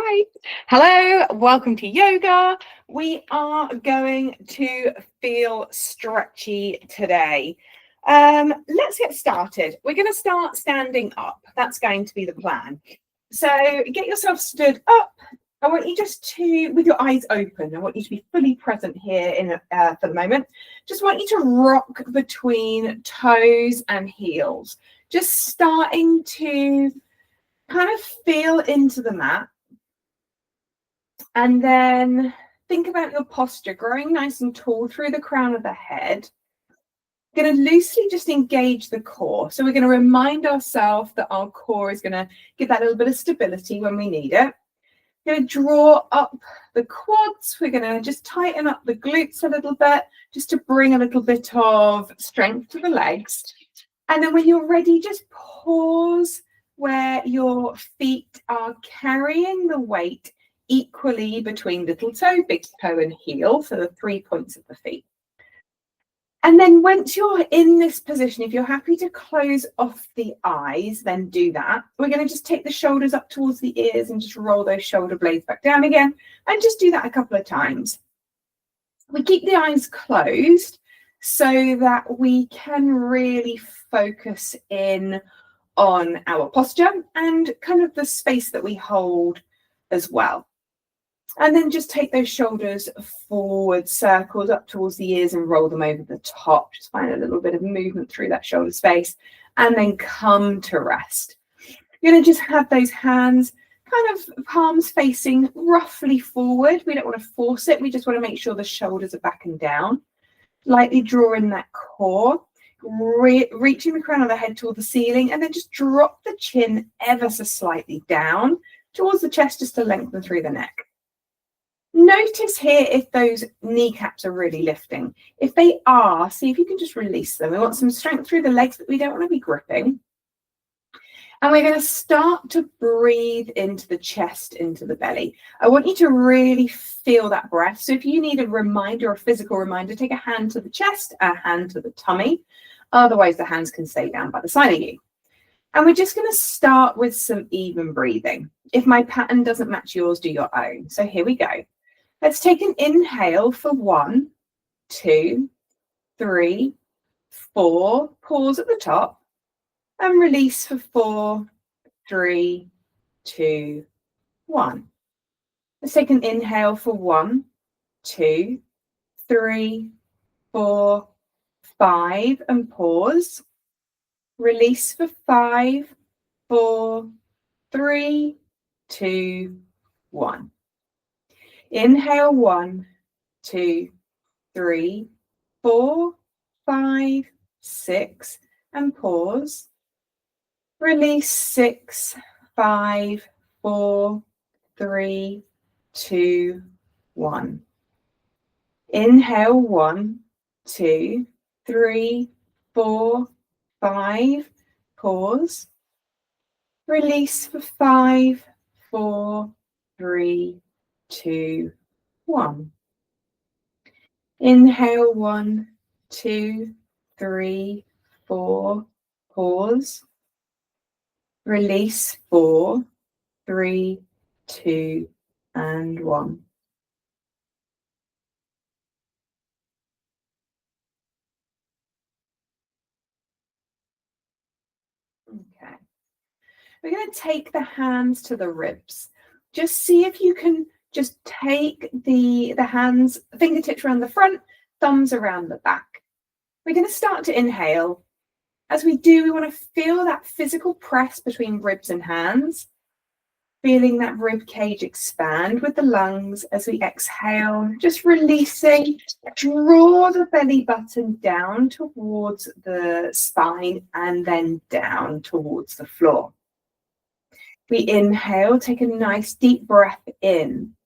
right. Hello, welcome to yoga. We are going to feel stretchy today. Let's get started. We're going to start standing up. That's going to be the plan. So get yourself stood up. I want you just to, with your eyes open, I want you to be fully present here for the moment. Just want you to rock between toes and heels. Just starting to kind of feel into the mat. And then think about your posture, growing nice and tall through the crown of the head. Going to loosely just engage the core. So we're going to remind ourselves that our core is going to give that little bit of stability when we need it. We're going to draw up the quads. We're going to just tighten up the glutes a little bit, just to bring a little bit of strength to the legs. And then when you're ready, just pause where your feet are carrying the weight equally between little toe, big toe, and heel, so the 3 points of the feet. And then once you're in this position, if you're happy to close off the eyes, then do that. We're going to just take the shoulders up towards the ears and just roll those shoulder blades back down again, and just do that a couple of times. We keep the eyes closed so that we can really focus in on our posture and kind of the space that we hold as well. And then just take those shoulders forward, circles up towards the ears and roll them over the top. Just find a little bit of movement through that shoulder space and then come to rest. You're going to just have those hands kind of palms facing roughly forward. We don't want to force it. We just want to make sure the shoulders are back and down. Lightly draw in that core, reaching the crown of the head toward the ceiling, and then just drop the chin ever so slightly down towards the chest just to lengthen through the neck. Notice here if those kneecaps are really lifting. If they are, see if you can just release them. We want some strength through the legs, but we don't want to be gripping. And we're going to start to breathe into the chest, into the belly. I want you to really feel that breath. So if you need a reminder, a physical reminder, take a hand to the chest, a hand to the tummy. Otherwise, the hands can stay down by the side of you. And we're just going to start with some even breathing. If my pattern doesn't match yours, do your own. So here we go. Let's take an inhale for 1, 2, 3, 4. Pause at the top and release for 4, 3, 2, 1. Let's take an inhale for 1, 2, 3, 4, 5 and pause. Release for 5, 4, 3, 2, 1. Inhale 1, 2, 3, 4, 5, 6 and pause. Release 6, 5, 4, 3, 2, 1. Inhale 1, 2, 3, 4, 5. Pause. Release for 5, 4, 3, 2, 1. Inhale 1, 2, 3, 4. Pause. Release 4, 3, 2, and 1. Okay. We're going to take the hands to the ribs. Just see if you can just take the hands, fingertips around the front, thumbs around the back. We're going to start to inhale. As we do, we want to feel that physical press between ribs and hands, feeling that rib cage expand with the lungs as we exhale, just releasing. Draw the belly button down towards the spine and then down towards the floor. We inhale, take a nice deep breath in.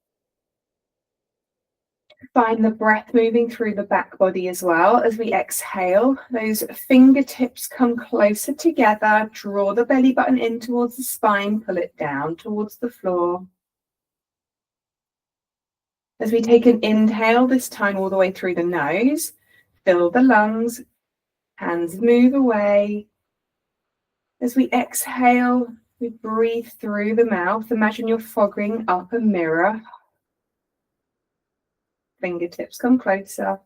Find the breath moving through the back body as well. As we exhale, those fingertips come closer together. Draw the belly button in towards the spine, pull it down towards the floor. As we take an inhale, this time all the way through the nose, fill the lungs, hands move away. As we exhale, We breathe through the mouth. Imagine you're fogging up a mirror. Fingertips come closer.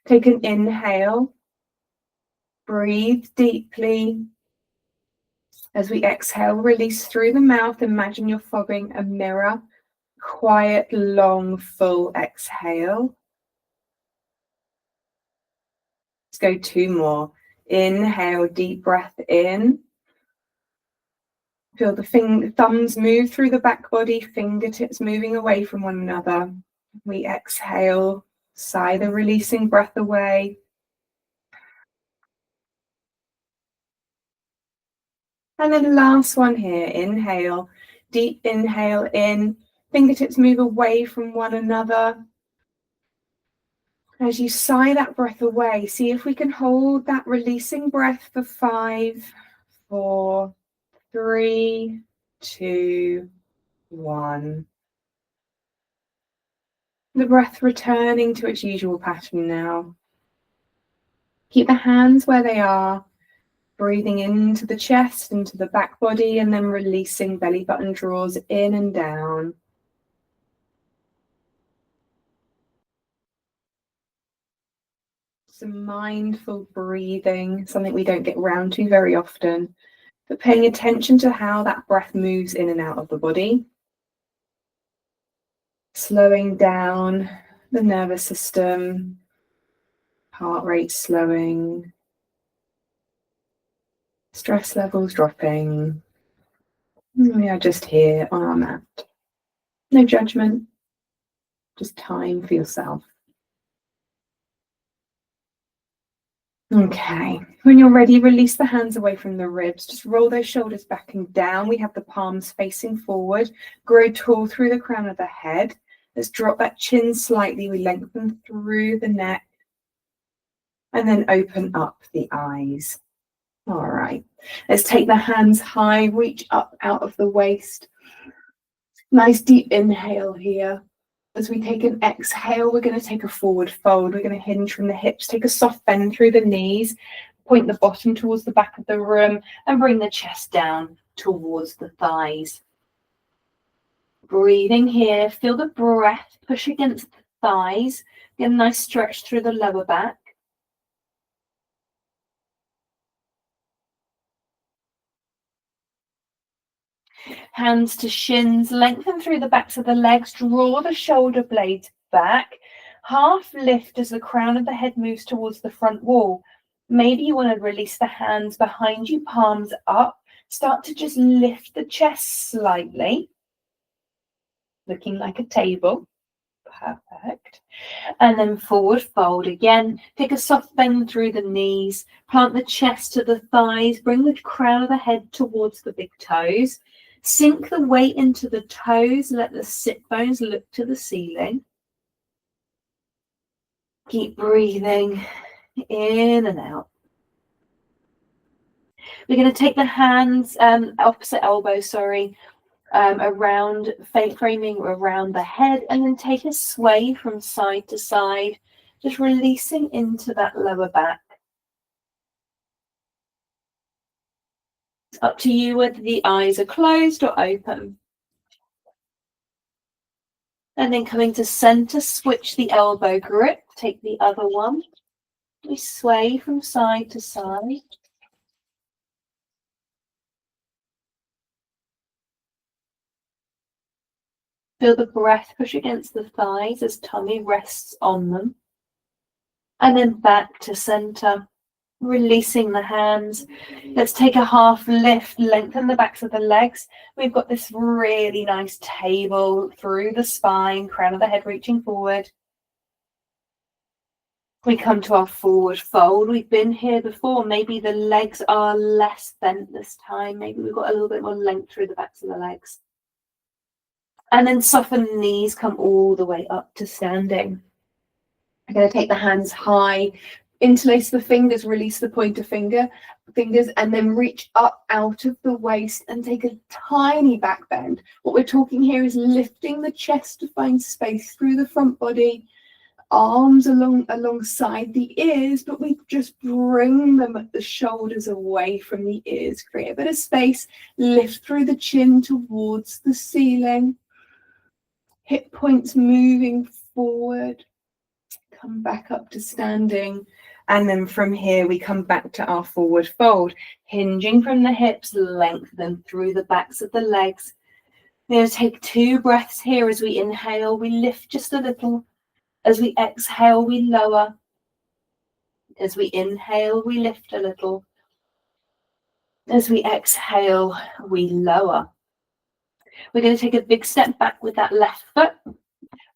Take an inhale. Breathe deeply. As we exhale, release through the mouth. Imagine you're fogging a mirror. Quiet, long, full exhale. Let's go 2 more. Inhale, deep breath in. Feel the thumbs move through the back body, fingertips moving away from one another. We exhale, sigh the releasing breath away. And then last one here, inhale, deep inhale in, fingertips move away from one another. As you sigh that breath away, see if we can hold that releasing breath for 5, 4, 3, 2, 1. The breath returning to its usual pattern now. Keep the hands where they are, breathing into the chest, into the back body, and then releasing belly button draws in and down. Some mindful breathing, something we don't get round to very often, but paying attention to how that breath moves in and out of the body. Slowing down the nervous system, heart rate slowing, stress levels dropping. We are just here on our mat. No judgment, just time for yourself. Okay, when you're ready, release the hands away from the ribs. Just roll those shoulders back and down. We have the palms facing forward. Grow tall through the crown of the head. Let's drop that chin slightly. We lengthen through the neck. And then open up the eyes. All right, let's take the hands high, reach up out of the waist. Nice deep inhale here. As we take an exhale, we're going to take a forward fold. We're going to hinge from the hips, take a soft bend through the knees, point the bottom towards the back of the room, and bring the chest down towards the thighs. Breathing here, feel the breath push against the thighs. Get a nice stretch through the lower back. Hands to shins, lengthen through the backs of the legs, draw the shoulder blades back, half lift as the crown of the head moves towards the front wall. Maybe you want to release the hands behind you, palms up, start to just lift the chest slightly, looking like a table. Perfect. And then forward fold again. Take a soft bend through the knees, plant the chest to the thighs, bring the crown of the head towards the big toes. Sink the weight into the toes, let the sit bones look to the ceiling. Keep breathing in and out. We're going to take the hands, opposite elbow, around, framing around the head, and then take a sway from side to side, just releasing into that lower back. It's up to you whether the eyes are closed or open. And then coming to center, switch the elbow grip, take the other one. We sway from side to side. Feel the breath push against the thighs as tummy rests on them. And then back to center, releasing the hands. Let's take a half lift, lengthen the backs of the legs. We've got this really nice table through the spine, crown of the head reaching forward. We come to our forward fold. We've been here before. Maybe the legs are less bent this time. Maybe we've got a little bit more length through the backs of the legs. And then soften the knees, come all the way up to standing. I'm going to take the hands high, interlace the fingers, release the pointer fingers, and then reach up out of the waist and take a tiny back bend. What we're talking here is lifting the chest to find space through the front body, arms alongside the ears, but we just bring them at the shoulders away from the ears. Create a bit of space. Lift through the chin towards the ceiling. Hip points moving forward. Come back up to standing. And then from here, we come back to our forward fold. Hinging from the hips, lengthen through the backs of the legs. We're going to take 2 breaths here. As we inhale, we lift just a little. As we exhale, we lower. As we inhale, we lift a little. As we exhale, we lower. We're going to take a big step back with that left foot.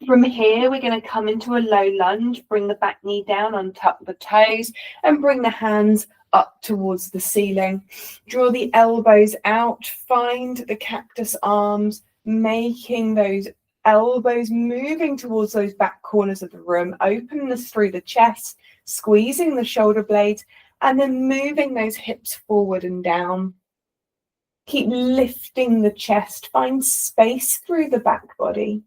From here, we're going to come into a low lunge, bring the back knee down, untuck the toes, and bring the hands up towards the ceiling. Draw the elbows out, find the cactus arms, making those elbows moving towards those back corners of the room. Open this through the chest, squeezing the shoulder blades, and then moving those hips forward and down. Keep lifting the chest, find space through the back body.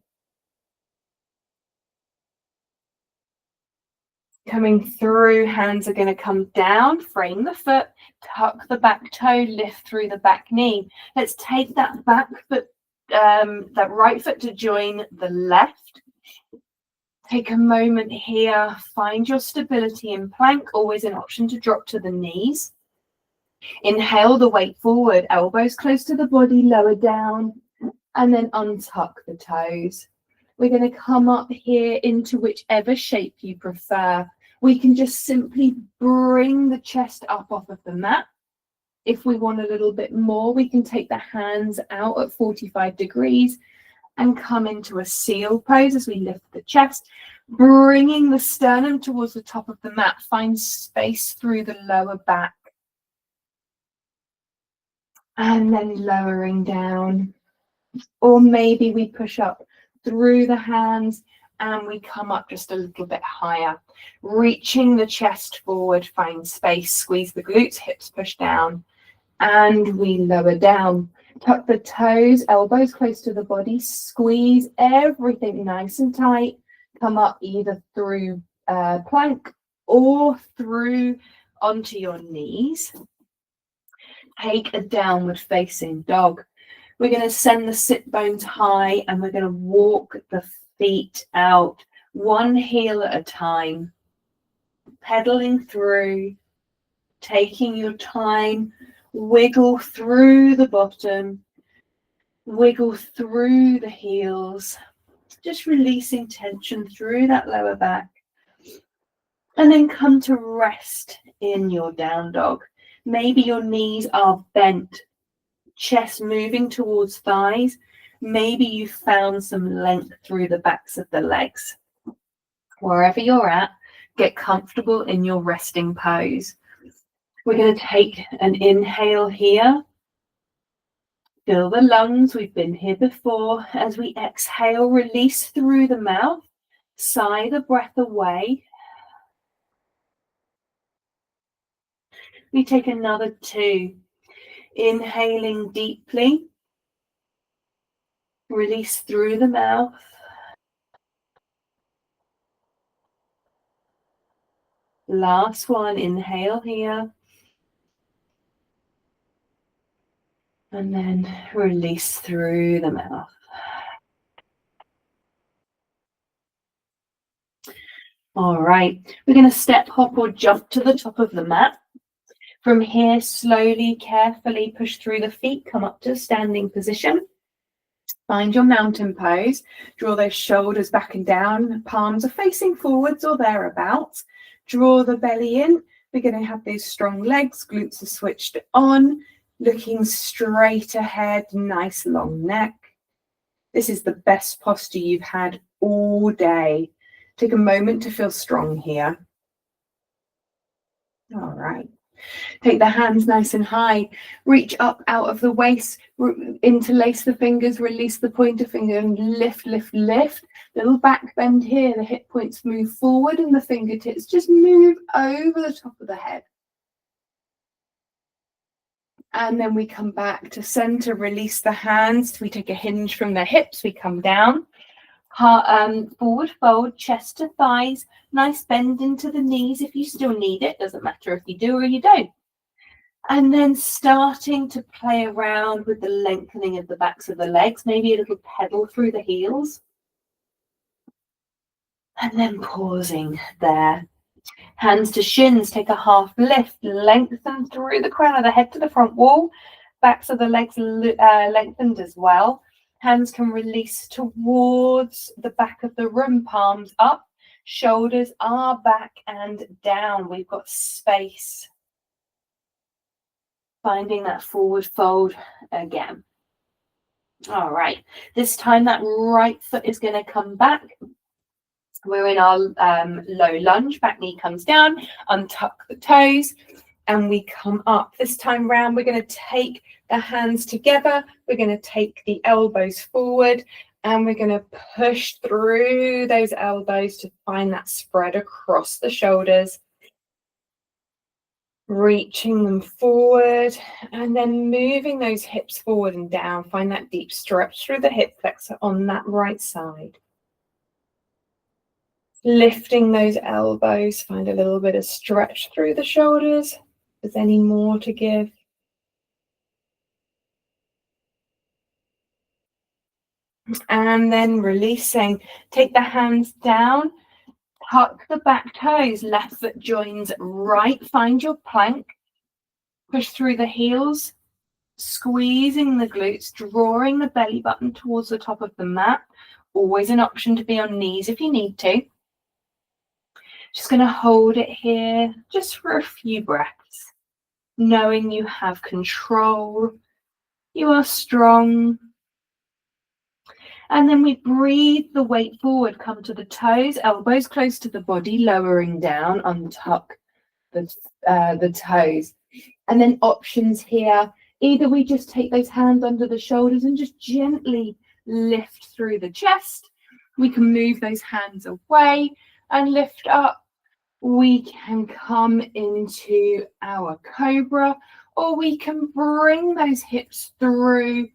Coming through, hands are going to come down, frame the foot, tuck the back toe, lift through the back knee. Let's take that back foot, that right foot to join the left. Take a moment here, find your stability in plank, always an option to drop to the knees. Inhale the weight forward, elbows close to the body, lower down, and then untuck the toes. We're going to come up here into whichever shape you prefer. We can just simply bring the chest up off of the mat. If we want a little bit more, we can take the hands out at 45 degrees and come into a seal pose as we lift the chest, bringing the sternum towards the top of the mat. Find space through the lower back. And then lowering down. Or maybe we push up through the hands and we come up just a little bit higher. Reaching the chest forward, find space, squeeze the glutes, hips push down, and we lower down. Tuck the toes, elbows close to the body, squeeze everything nice and tight. Come up either through plank or through onto your knees. Take a downward facing dog. We're going to send the sit bones high and we're going to walk the feet out, one heel at a time, pedaling through, taking your time, wiggle through the bottom, wiggle through the heels, just releasing tension through that lower back, and then come to rest in your down dog. Maybe your knees are bent, chest moving towards thighs. Maybe you found some length through the backs of the legs. Wherever you're at, get comfortable in your resting pose. We're going to take an inhale here. Fill the lungs. We've been here before. As we exhale, release through the mouth. Sigh the breath away. We take another 2. Inhaling deeply. Release through the mouth. Last one, inhale here. And then release through the mouth. All right, we're going to step, hop, or jump to the top of the mat. From here, slowly, carefully push through the feet, come up to a standing position. Find your mountain pose. Draw those shoulders back and down. Palms are facing forwards or thereabouts. Draw the belly in. We're going to have those strong legs. Glutes are switched on. Looking straight ahead. Nice long neck. This is the best posture you've had all day. Take a moment to feel strong here. All right. Take the hands nice and high. Reach up out of the waist. Interlace the fingers. Release the pointer finger and lift, lift, lift. Little back bend here. The hip points move forward and the fingertips just move over the top of the head. And then we come back to center. Release the hands. We take a hinge from the hips. We come down. Forward fold, chest to thighs, nice bend into the knees if you still need it. Doesn't matter if you do or you don't. And then starting to play around with the lengthening of the backs of the legs, maybe a little pedal through the heels. And then pausing there. Hands to shins, take a half lift, lengthen through the crown of the head to the front wall. Backs of the legs lengthened as well. Hands can release towards the back of the room, palms up, shoulders are back and down. We've got space. Finding that forward fold again. All right, this time that right foot is going to come back. We're in our low lunge, back knee comes down, untuck the toes, and we come up. This time round, we're going to take the hands together. We're going to take the elbows forward, and we're going to push through those elbows to find that spread across the shoulders. Reaching them forward and then moving those hips forward and down. Find that deep stretch through the hip flexor on that right side. Lifting those elbows. Find a little bit of stretch through the shoulders. If there's any more to give. And then releasing. Take the hands down. Tuck the back toes, left foot joins right, find your plank, push through the heels, squeezing the glutes, drawing the belly button towards the top of the mat. Always an option to be on knees if you need to. Just going to hold it here just for a few breaths, knowing you have control, you are strong. And then we breathe the weight forward, come to the toes, elbows close to the body, lowering down, untuck the toes. And then options here, either we just take those hands under the shoulders and just gently lift through the chest. We can move those hands away and lift up. We can come into our cobra, or we can bring those hips through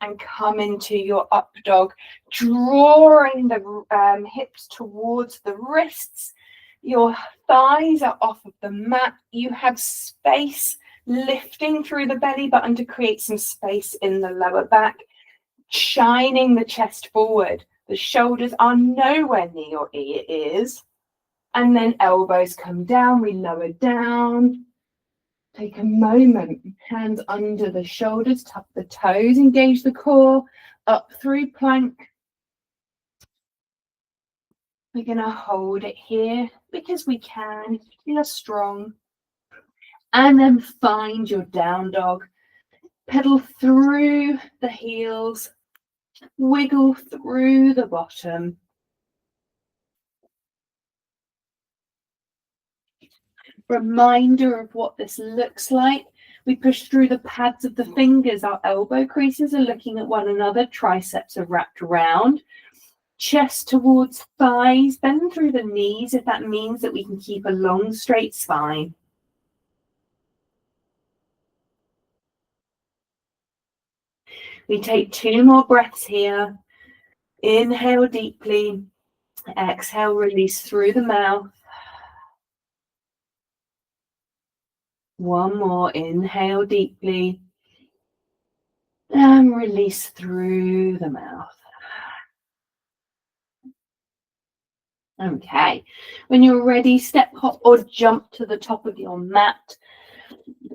and come into your up dog, drawing the hips towards the wrists. Your thighs are off of the mat. You have space, lifting through the belly button to create some space in the lower back, shining the chest forward. The shoulders are nowhere near your ears. And then elbows come down, we lower down. Take a moment, hands under the shoulders, tuck the toes, engage the core, up through plank. We're going to hold it here because we can, feel strong. And then find your down dog. Pedal through the heels, wiggle through the bottom. Reminder of what this looks like. We push through the pads of the fingers. Our elbow creases are looking at one another. Triceps are wrapped around. Chest towards thighs. Bend through the knees if that means that we can keep a long, straight spine. We take 2 more breaths here. Inhale deeply. Exhale, release through the mouth. One more, inhale deeply and release through the mouth. Okay, when you're ready, step, hop or jump to the top of your mat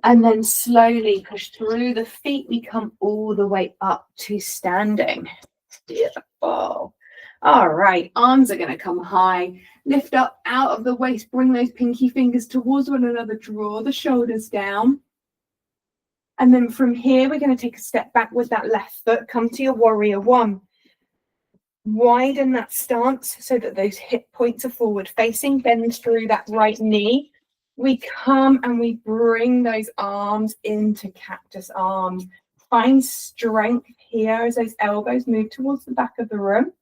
and then slowly push through the feet. We come all the way up to standing. Beautiful. All right, arms are going to come high. Lift up out of the waist. Bring those pinky fingers towards one another. Draw the shoulders down. And then from here, we're going to take a step back with that left foot. Come to your warrior one. Widen that stance so that those hip points are forward facing. Bend through that right knee. We come and we bring those arms into cactus arms. Find strength here as those elbows move towards the back of the room.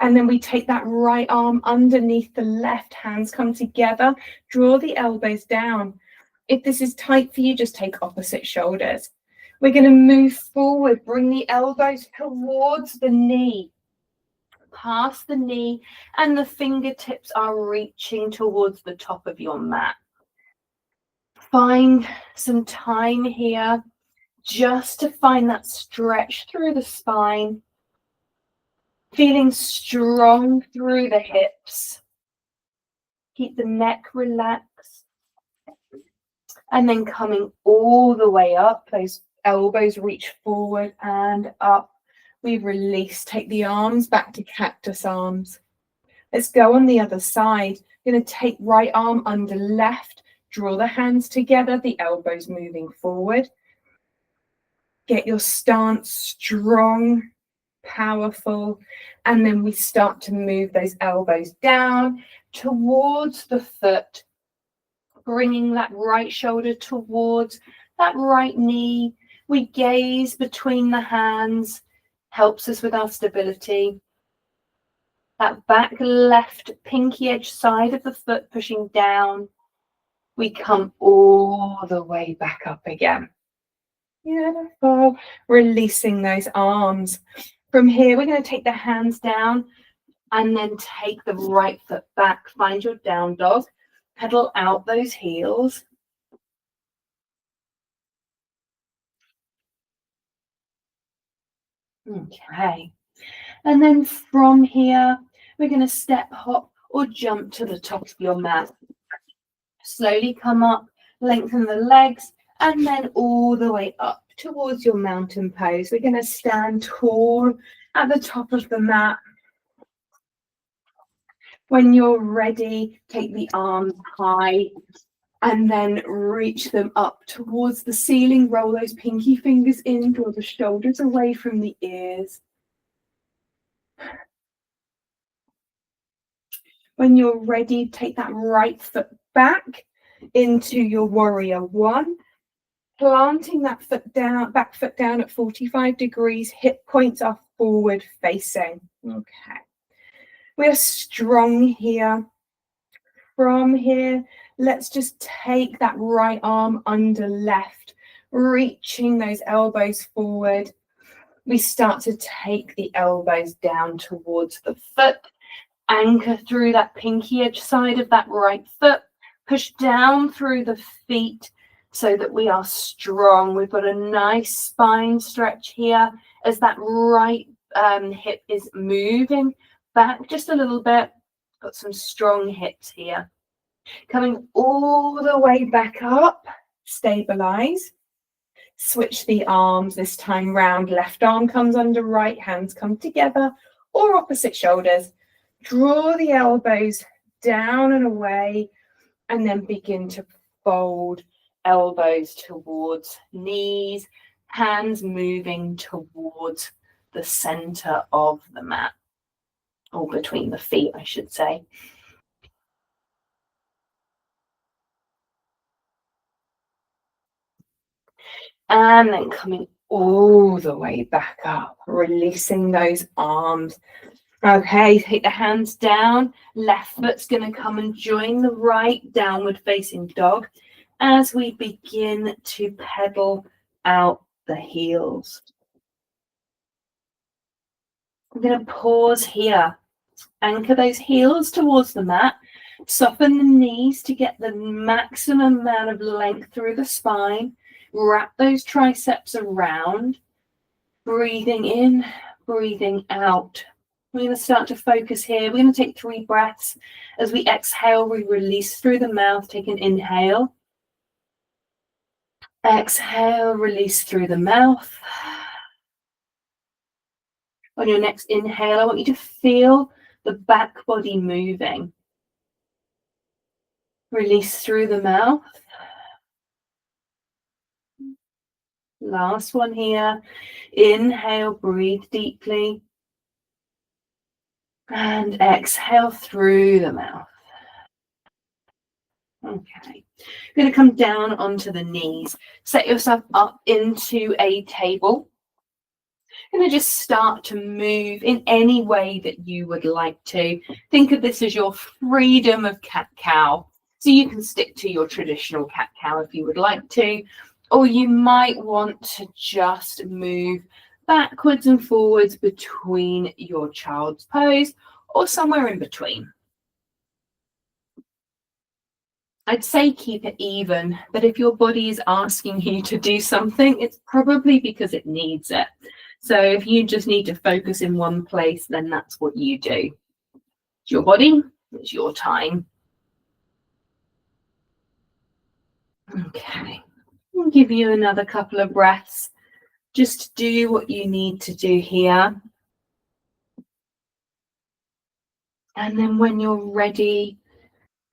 And then we take that right arm underneath the left, hands come together, draw the elbows down. If this is tight for you, just take opposite shoulders. We're going to move forward, bring the elbows towards the knee, past the knee, and the fingertips are reaching towards the top of your mat. Find some time here just to find that stretch through the spine, feeling strong through the hips. Keep the neck relaxed. And then coming all the way up, those elbows reach forward and up. We release, take the arms back to cactus arms. Let's go on the other side. You're going to take right arm under left, draw the hands together, the elbows moving forward. Get your stance strong, powerful, and then we start to move those elbows down towards the foot, bringing that right shoulder towards that right knee. We gaze between the hands, helps us with our stability. That back left pinky edge side of the foot pushing down. We come all the way back up again. Beautiful. Releasing those arms. From here, we're going to take the hands down and then take the right foot back. Find your down dog. Pedal out those heels. Okay. And then from here, we're going to step, hop, or jump to the top of your mat. Slowly come up, lengthen the legs, and then all the way up towards your mountain pose. We're going to stand tall at the top of the mat. When you're ready, take the arms high and then reach them up towards the ceiling. Roll those pinky fingers in, draw the shoulders away from the ears. When you're ready, take that right foot back into your warrior one, planting that foot down, back foot down at 45 degrees, hip points are forward facing. Okay. We're strong here. From here, let's just take that right arm under left, reaching those elbows forward. We start to take the elbows down towards the foot. Anchor through that pinky edge side of that right foot. Push down through the feet so that we are strong. We've got a nice spine stretch here as that right hip is moving back just a little bit. Got some strong hips here. Coming all the way back up, stabilize. Switch the arms this time round. Left arm comes under right, hands come together, or opposite shoulders. Draw the elbows down and away, and then begin to fold elbows towards knees, hands moving towards the center of the mat, or between the feet, I should say. And then coming all the way back up, releasing those arms. Okay, take the hands down. Left foot's going to come and join the right downward facing dog as we begin to pedal out the heels. I'm going to pause here. Anchor those heels towards the mat. Soften the knees to get the maximum amount of length through the spine. Wrap those triceps around. Breathing in, breathing out. We're going to start to focus here. We're going to take 3 breaths. As we exhale, we release through the mouth. Take an inhale. Exhale, release through the mouth. On your next inhale, I want you to feel the back body moving. Release through the mouth. Last one here. Inhale, breathe deeply. And exhale through the mouth. Okay. You're going to come down onto the knees. Set yourself up into a table. You're going to just start to move in any way that you would like to. Think of this as your freedom of cat-cow. So you can stick to your traditional cat-cow if you would like to, Or you might want to just move backwards and forwards between your child's pose or somewhere in between. I'd say keep it even, but if your body is asking you to do something, it's probably because it needs it. So if you just need to focus in one place, then that's what you do. It's your body, it's your time. Okay, I'll give you another couple of breaths. Just do what you need to do here. And then when you're ready,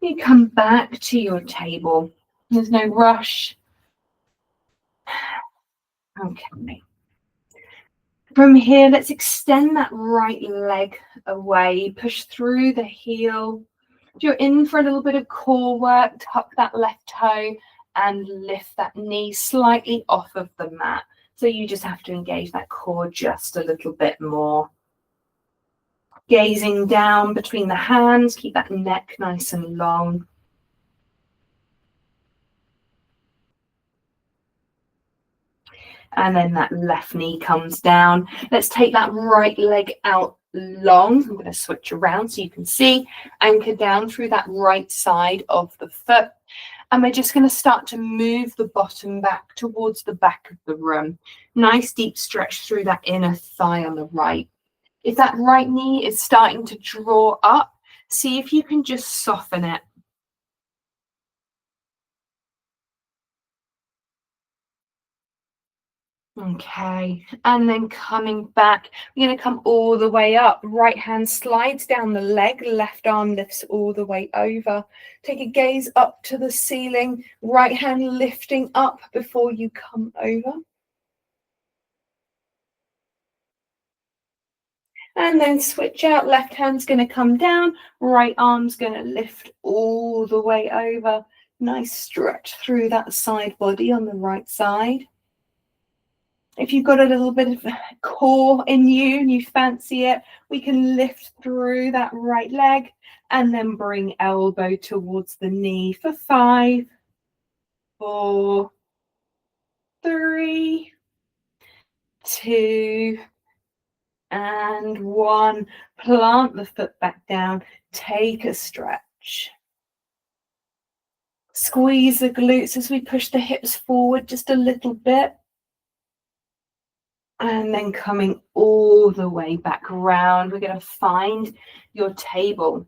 you come back to your table. There's no rush. Okay. From here, let's extend that right leg away. Push through the heel. If you're in for a little bit of core work, tuck that left toe and lift that knee slightly off of the mat. So you just have to engage that core just a little bit more. Gazing down between the hands, keep that neck nice and long. And then that left knee comes down. Let's take that right leg out long. I'm going to switch around so you can see. Anchor down through that right side of the foot. And we're just going to start to move the bottom back towards the back of the room. Nice deep stretch through that inner thigh on the right. If that right knee is starting to draw up, see if you can just soften it. Okay, and then coming back, we're going to come all the way up. Right hand slides down the leg, left arm lifts all the way over. Take a gaze up to the ceiling, right hand lifting up before you come over. And then switch out, left hand's going to come down, right arm's going to lift all the way over. Nice stretch through that side body on the right side. If you've got a little bit of core in you and you fancy it, we can lift through that right leg and then bring elbow towards the knee for 5, 4, 3, 2, and 1. Plant the foot back down. Take a stretch. Squeeze the glutes as we push the hips forward just a little bit. And then coming all the way back around, we're going to find your table.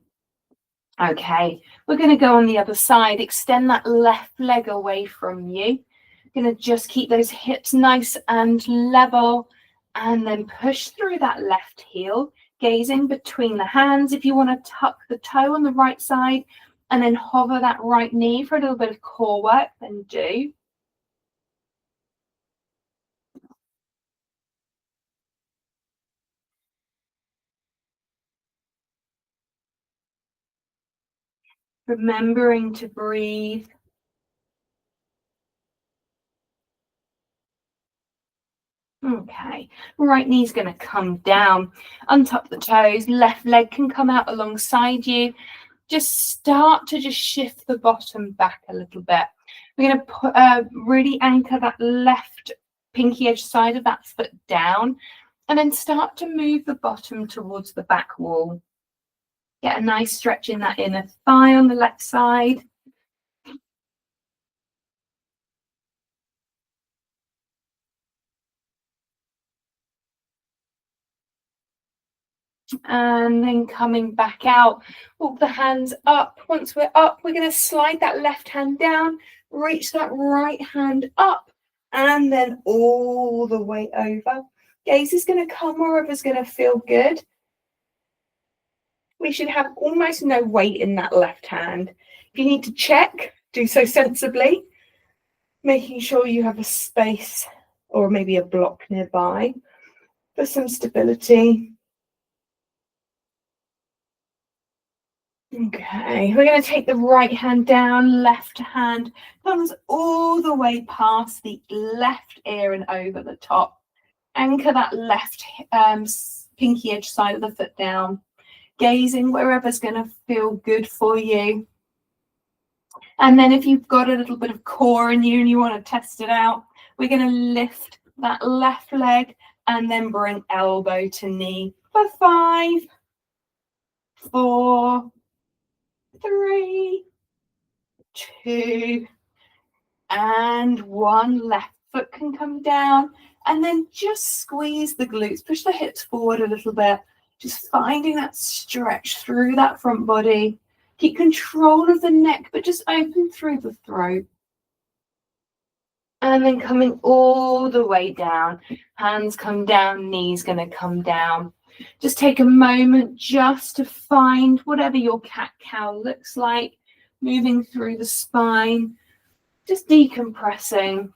Okay, we're going to go on the other side. Extend that left leg away from you. Going to just keep those hips nice and level. And then push through that left heel. Gazing between the hands. If you want to tuck the toe on the right side and then hover that right knee for a little bit of core work, then do. Remembering to breathe. Okay, right knee's going to come down, untuck the toes, left leg can come out alongside you. Just start to just shift the bottom back a little bit. We're going to really anchor that left pinky edge side of that foot down and then start to move the bottom towards the back wall. Get a nice stretch in that inner thigh on the left side. And then coming back out, walk the hands up. Once we're up, we're going to slide that left hand down, reach that right hand up, and then all the way over. Gaze is going to come wherever's going to feel good. We should have almost no weight in that left hand. If you need to check, do so sensibly, making sure you have a space or maybe a block nearby for some stability. Okay, we're going to take the right hand down, left hand comes all the way past the left ear and over the top. Anchor that left pinky edge side of the foot down, gazing wherever's going to feel good for you. And then if you've got a little bit of core in you and you want to test it out, we're going to lift that left leg and then bring elbow to knee for 5, 4, 3, 2, and 1. Left foot can come down, and then just squeeze the glutes, push the hips forward a little bit, just finding that stretch through that front body. Keep control of the neck, but just open through the throat. And then coming all the way down, hands come down, knees going to come down. Just take a moment just to find whatever your cat-cow looks like, moving through the spine, just decompressing.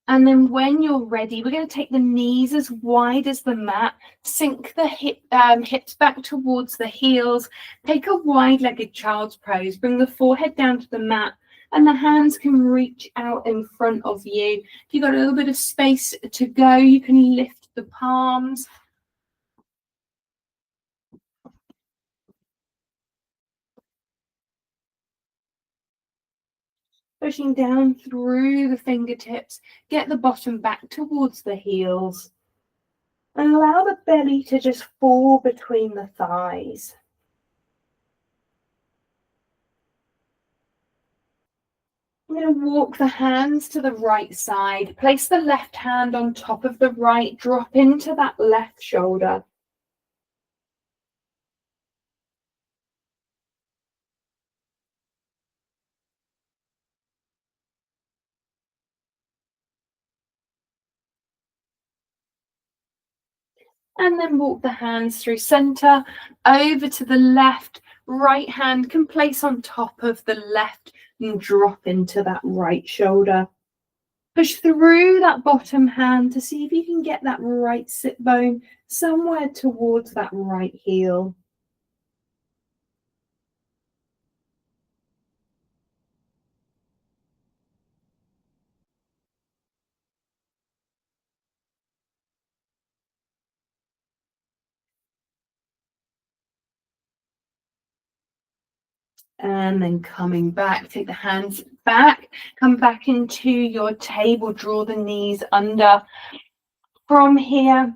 And then when you're ready, we're going to take the knees as wide as the mat, sink the hips back towards the heels, take a wide-legged child's pose, bring the forehead down to the mat, and the hands can reach out in front of you. If you've got a little bit of space to go, you can lift the palms. Pushing down through the fingertips, get the bottom back towards the heels. And allow the belly to just fall between the thighs. I'm going to walk the hands to the right side. Place the left hand on top of the right. Drop into that left shoulder. And then walk the hands through center, over to the left. Right hand can place on top of the left and drop into that right shoulder. Push through that bottom hand to see if you can get that right sit bone somewhere towards that right heel. And then coming back, take the hands back, come back into your table, draw the knees under. From here,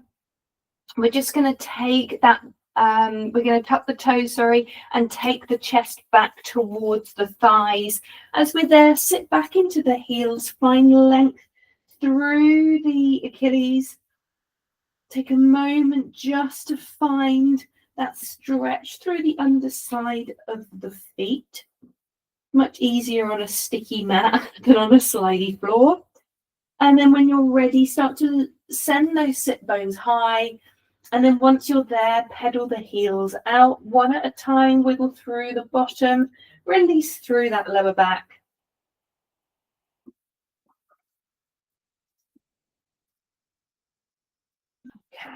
we're just going to take that, we're going to tuck the toes, and take the chest back towards the thighs. As we're there, sit back into the heels, find length through the Achilles. Take a moment just to find that stretch through the underside of the feet. Much easier on a sticky mat than on a slidey floor. And then when you're ready, start to send those sit bones high. And then once you're there, pedal the heels out one at a time, wiggle through the bottom, release through that lower back. Okay,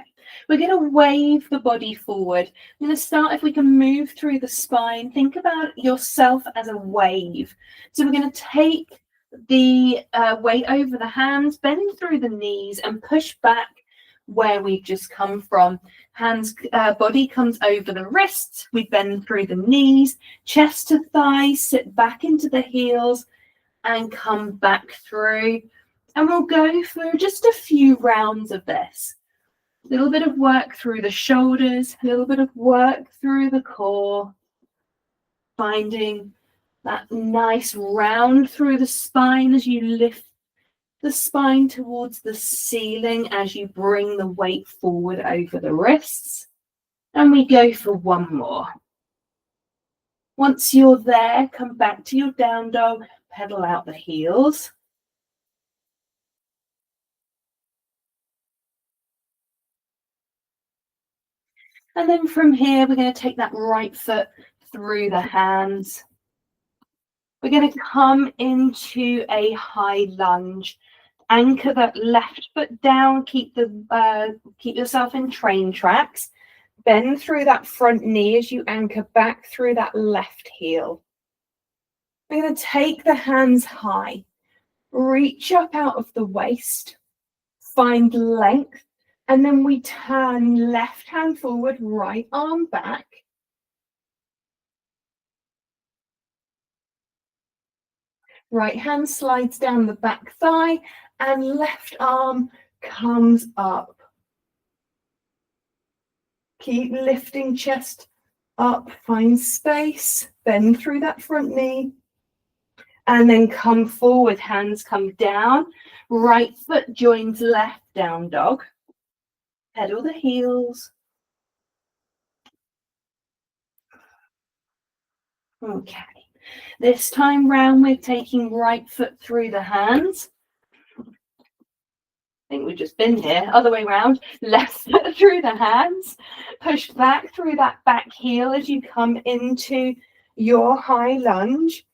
we're going to wave the body forward. I'm going to start, if we can move through the spine, think about yourself as a wave. So we're going to take the weight over the hands, bend through the knees and push back where we've just come from. Hands, body comes over the wrists, we bend through the knees, chest to thighs, sit back into the heels and come back through. And we'll go for just a few rounds of this. A little bit of work through the shoulders, a little bit of work through the core, finding that nice round through the spine as you lift the spine towards the ceiling as you bring the weight forward over the wrists. And we go for one more. Once you're there, come back to your down dog, pedal out the heels. And then from here, we're going to take that right foot through the hands. We're going to come into a high lunge. Anchor that left foot down. Keep yourself in train tracks. Bend through that front knee as you anchor back through that left heel. We're going to take the hands high. Reach up out of the waist. Find length And then we turn left hand forward, right arm back. Right hand slides down the back thigh and left arm comes up. Keep lifting chest up, find space, bend through that front knee. And then come forward, hands come down. Right foot joins left, down dog. Pedal the heels. Okay. This time round, we're taking right foot through the hands. I think we've just been here. Other way round. Left foot through the hands. Push back through that back heel as you come into your high lunge.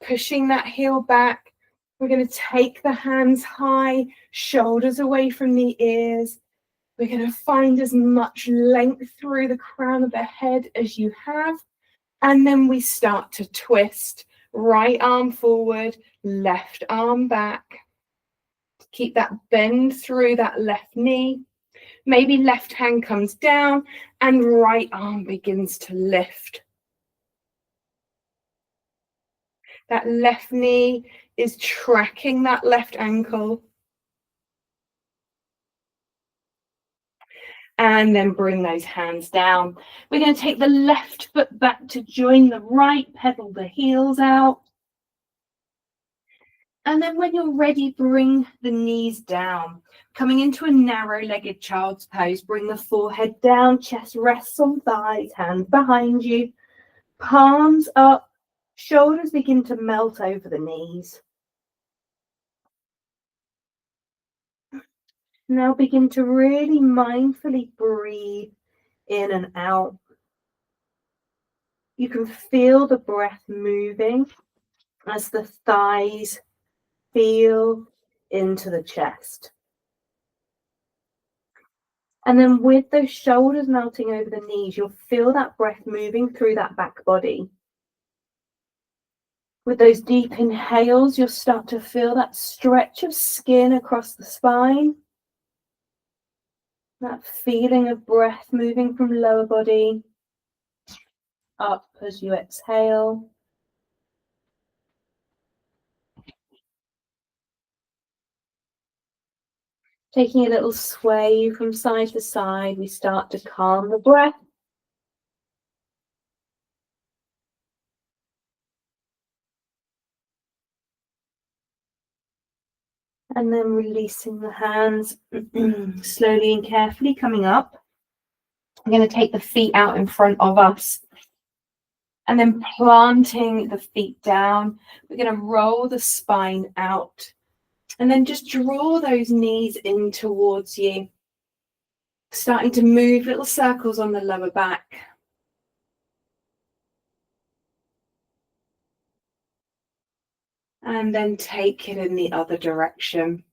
Pushing that heel back. We're going to take the hands high, shoulders away from the ears. We're going to find as much length through the crown of the head as you have. And then we start to twist. Right arm forward, left arm back. Keep that bend through that left knee. Maybe left hand comes down and right arm begins to lift. That left knee is tracking that left ankle. And then bring those hands down. We're going to take the left foot back to join the right, pedal the heels out. And then when you're ready, bring the knees down. Coming into a narrow-legged child's pose, bring the forehead down, chest rests on thighs, hands behind you, palms up, shoulders begin to melt over the knees. Now begin to really mindfully breathe in and out. You can feel the breath moving as the thighs feel into the chest. And then with those shoulders melting over the knees, you'll feel that breath moving through that back body. With those deep inhales, you'll start to feel that stretch of skin across the spine. That feeling of breath moving from lower body up as you exhale. Taking a little sway from side to side, we start to calm the breath. And then releasing the hands slowly and carefully coming up. I'm going to take the feet out in front of us. And then planting the feet down. We're going to roll the spine out. And then just draw those knees in towards you. Starting to move little circles on the lower back. And then take it in the other direction.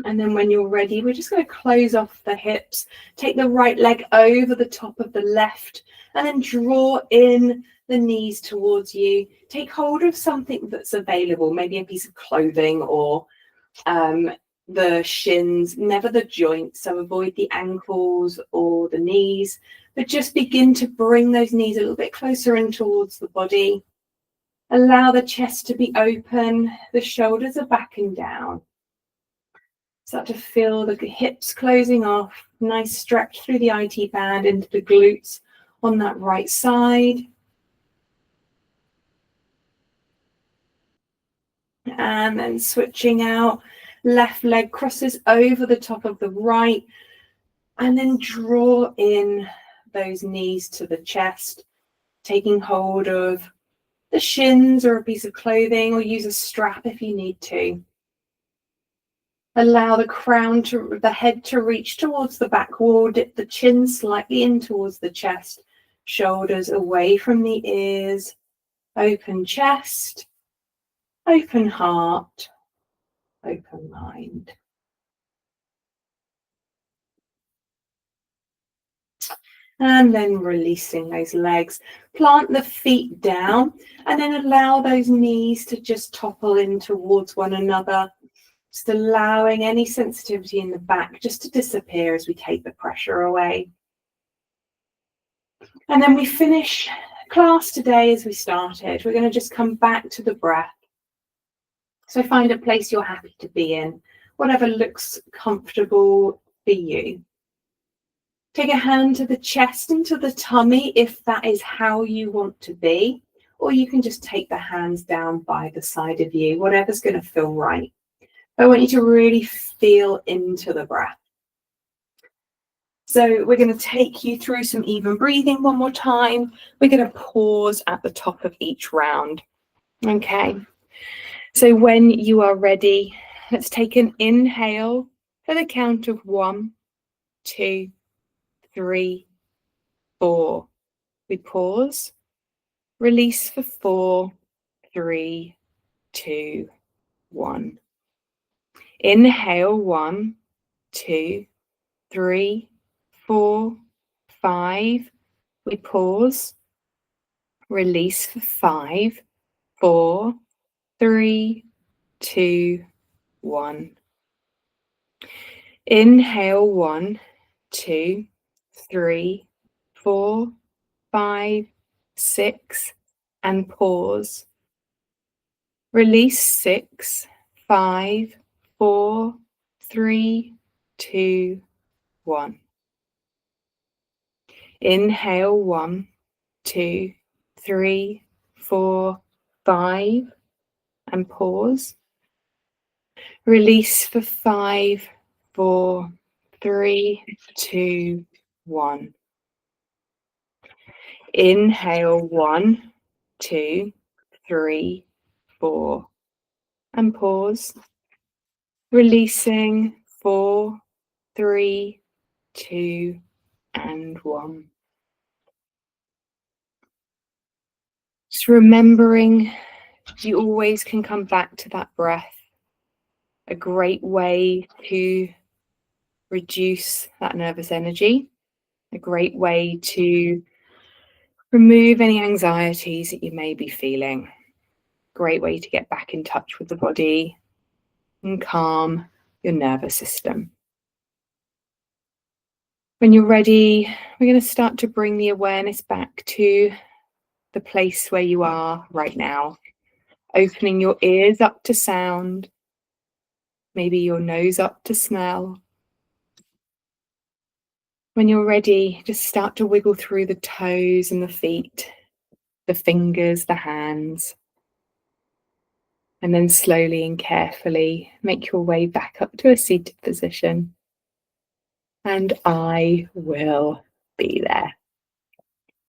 And then when you're ready, we're just going to close off the hips. Take the right leg over the top of the left and then draw in the knees towards you. Take hold of something that's available, maybe a piece of clothing or the shins, never the joints. So avoid the ankles or the knees, but just begin to bring those knees a little bit closer in towards the body. Allow the chest to be open. The shoulders are back and down. Start to feel the hips closing off. Nice stretch through the IT band into the glutes on that right side. And then switching out. Left leg crosses over the top of the right. And then draw in those knees to the chest. Taking hold of the shins or a piece of clothing, or use a strap if you need to. Allow the head to reach towards the back wall, dip the chin slightly in towards the chest, shoulders away from the ears, open chest, open heart, open mind. And then releasing those legs. Plant the feet down and then allow those knees to just topple in towards one another. Just allowing any sensitivity in the back just to disappear as we take the pressure away. And then we finish class today as we started. We're going to just come back to the breath. So find a place you're happy to be in, whatever looks comfortable for you. Take a hand to the chest and to the tummy if that is how you want to be, or you can just take the hands down by the side of you, whatever's going to feel right. I want you to really feel into the breath. So we're going to take you through some even breathing one more time. We're going to pause at the top of each round. Okay. So when you are ready, let's take an inhale for the count of 1, 2, 3, 4. We pause. Release for 4, 3, 2, 1. Inhale 1, 2, 3, 4, 5. We pause. Release for 5, 4, 3, 2, 1. Inhale 1, 2, 3, 4, 5, 6, and pause. Release 6, 5, 4, 3, 2, 1. Inhale 1, 2, 3, 4, 5, and pause. Release for 5, 4, 3, 2, 1. Inhale 1, 2, 3, 4, and pause. Releasing 4, 3, 2, and 1. Just remembering you always can come back to that breath. A great way to reduce that nervous energy. A great way to remove any anxieties that you may be feeling. Great way to get back in touch with the body and calm your nervous system. When you're ready, we're going to start to bring the awareness back to the place where you are right now. Opening your ears up to sound, maybe your nose up to smell. When you're ready, just start to wiggle through the toes and the feet, the fingers, the hands. And then slowly and carefully make your way back up to a seated position. And I will be there.